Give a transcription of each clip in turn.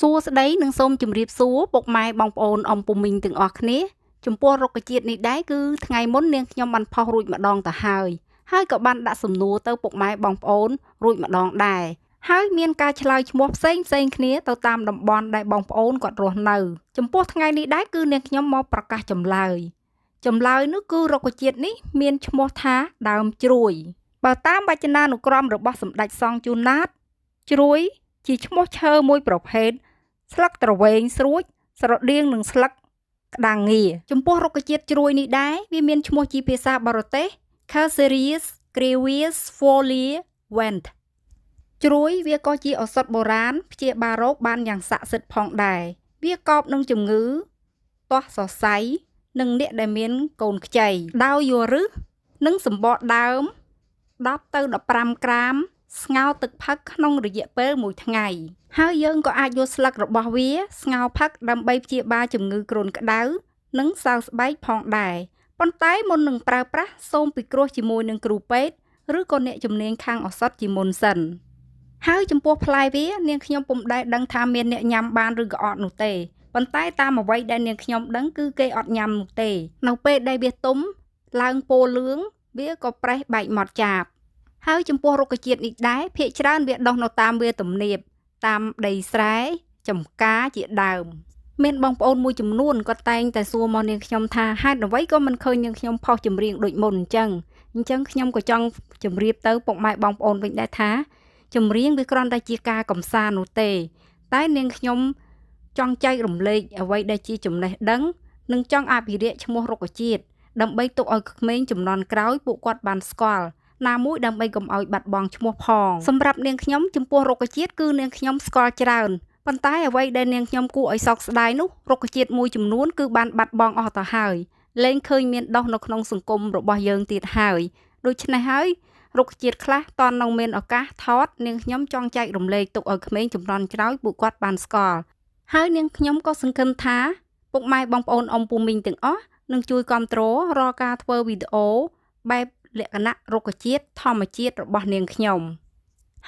សួស្តីនិងសូមជម្រាបសួរពុកម៉ែបងប្អូនអ៊ំពូមីងទាំងអស់គ្នាចំពោះរុក្ខជាតិនេះដែរគឺថ្ងៃមុននាងខ្ញុំបានផុសរួចម្ដងទៅហើយក៏បានដាក់សំណួរទៅពុកម៉ែបងប្អូនរួចម្ដងដែរហើយមានការឆ្លើយឈ្មោះផ្សេងគ្នាទៅតាមតំបន់ដែលបងប្អូនគាត់រស់នៅចំពោះថ្ងៃនេះដែរគឺនាងខ្ញុំមកប្រកាសចម្លើយនោះគឺរុក្ខជាតិនេះមានឈ្មោះថាដើមជ្រួយបើតាមវចនានុក្រមរបស់សម្ដេចសង្ឃជួនណាតជ្រួយជាឈ្មោះឈើមួយប្រភេទស្លឹកទ្រវែងស្រួចស្រដៀងនឹងស្លឹកក្តាំងងាចំពោះរុក្ខជាតិជ្រួយនេះដែរវាមានឈ្មោះជាភាសាបរទេស Caceres crevius folia Wendt ជ្រួយវាក៏ជាឱសថបុរាណព្យាបាលរោគបានយ៉ាងស័ក្តិសិទ្ធិផងដែរវាកោបនឹងជំងឺទាស់សរសៃនិងអ្នកដែលមានកូនខ្ចីដោយយករឹសនិងសម្បកដើម10ទៅ15ក្រាមស្ងោរទឹកផឹកក្នុងរយៈពេល1ថ្ងៃហើយយើងក៏អាចយកស្លឹករបស់វាស្ងោរផឹកដើម្បីព្យាបាលជំងឺគ្រុនក្តៅនិងសើស្បែកផងដែរប៉ុន្តែមុននឹងប្រើប្រាស់សូមពិគ្រោះជាមួយនឹងគ្រូពេទ្យឬក៏អ្នកជំនាញខាងឱសថជាមុនសិនហើយចំពោះផ្លែវានាងខ្ញុំពុំដែលដឹងថាមានអ្នកញ៉ាំបានឬក៏អត់នោះទេប៉ុន្តែតាមអ្វីដែលនាងខ្ញុំដឹងគឺគេអត់ញ៉ាំនោះទេនៅពេលដែលវាទុំឡើងពណ៌លឿងវាក៏ប្រេះបែកម៉ត់ចាបហើយចំពោះរុក្ខជាតិនេះដែរភាគច្រើនវាដុះនៅតាមវាលទំនាបតាមដីស្រែចម្ការជាដើមមានបងប្អូនមួយចំនួនក៏តែងតែសួរមកនាងខ្ញុំថាហេតុអ្វីក៏មិនឃើញនាងខ្ញុំផុសចម្រៀងដូចមុនអញ្ចឹងខ្ញុំក៏ចង់ជម្រាបទៅពុកម៉ែបងប្អូនវិញដែរថាចម្រៀងវាគ្រាន់តែជាការកម្សាន្តនោះទេតែនាងខ្ញុំចង់ចែករំលែកអ្វីដែលជាចំណេះដឹងនិងចង់អភិរក្សឈ្មោះរុក្ខជាតិដើម្បីទុកឲ្យក្មេងជំនាន់ក្រោយពួកគាត់បានស្គាល់ណាមួយដើម្បីកុំឲ្យបាត់បង់ឈ្មោះផងសម្រាប់នាងខ្ញុំចំពោះរុក្ខជាតិគឺនាងខ្ញុំស្គាល់ច្រើនប៉ុន្តែអ្វីដែលនាងខ្ញុំគួរឲ្យសោកស្ដាយនោះរុក្ខជាតិមួយចំនួនគឺបានបាត់បង់អស់ទៅហើយលែងឃើញមានដុះនៅក្នុងសង្គមរបស់យើងទៀតហើយដូច្នេះហើយរុក្ខជាតិខ្លះតន់នឹងមានឱកាសថតនាងខ្ញុំចង់ចែករំលែកទុកឲ្យក្មេងជំនាន់ក្រោយពួកគាត់បានស្គាល់ហើយនាងខ្ញុំក៏សង្ឃឹមថាពុកម៉ែបងប្អូនអ៊ំពូមីងទាំងអស់នឹងជួយគាំទ្ររាល់ការធ្វើវីដេអូបែបលក្ខណៈរុក្ខជាតិធម្មជាតិរបស់នាងខ្ញុំ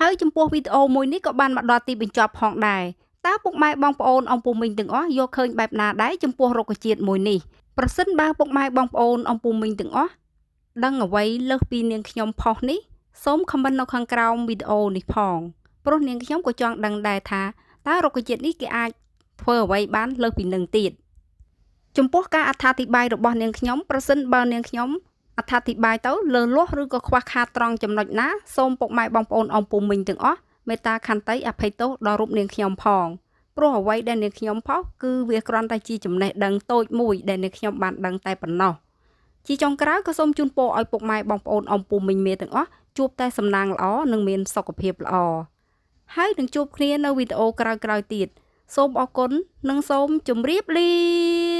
ហើយចំពោះវីដេអូមួយនេះក៏បានមកដល់ទីបញ្ចប់ផងដែរតើពុកម៉ែបងប្អូនអ៊ំពូមីងទាំងអស់យកឃើញបែបណាដែរចំពោះរុក្ខជាតិមួយនេះប្រសិនបើពុកម៉ែបងប្អូនអ៊ំពូមីងទាំងអស់ដឹងអ្វីលើសពីនាងខ្ញុំផុសនេះសូមខមមិននៅខាងក្រោមវីដេអូនេះផងព្រោះនាងខ្ញុំក៏ចង់ដឹងដែរថាតើរុក្ខជាតិនេះគេអាចធ្វើអ្វីបានលើសពីនឹងទៀតចំពោះការអត្ថាធិប្បាយរបស់នាងខ្ញុំប្រសិនបើនាងខ្ញុំអត្ថាធិប្បាយទៅលើសលាស់ឬក៏ខ្វះខាតត្រង់ចំណុចណាសូមពុកម៉ែបងប្អូនអ៊ំពូមីងទាំងអស់មេត្តាខន្តីអភ័យទោសដល់រូបនាងខ្ញុំផងព្រោះអ្វីដែលនាងខ្ញុំផុសគឺវាគ្រាន់តែជាចំណេះដឹងតូចមួយដែលនាងខ្ញុំបានដឹងតែប៉ុណ្ណោះជាចុងក្រោយក៏សូមជូនពរឲ្យពុកម៉ែបងប្អូនអ៊ំពូមីងមេទាំងអស់ជួបតែសំណាងល្អនិងមានសុខភាពល្អហើយនឹងជួបគ្នានៅវីដេអូក្រោយៗទៀតសូមអរគុណនិងសូមជម្រាបលា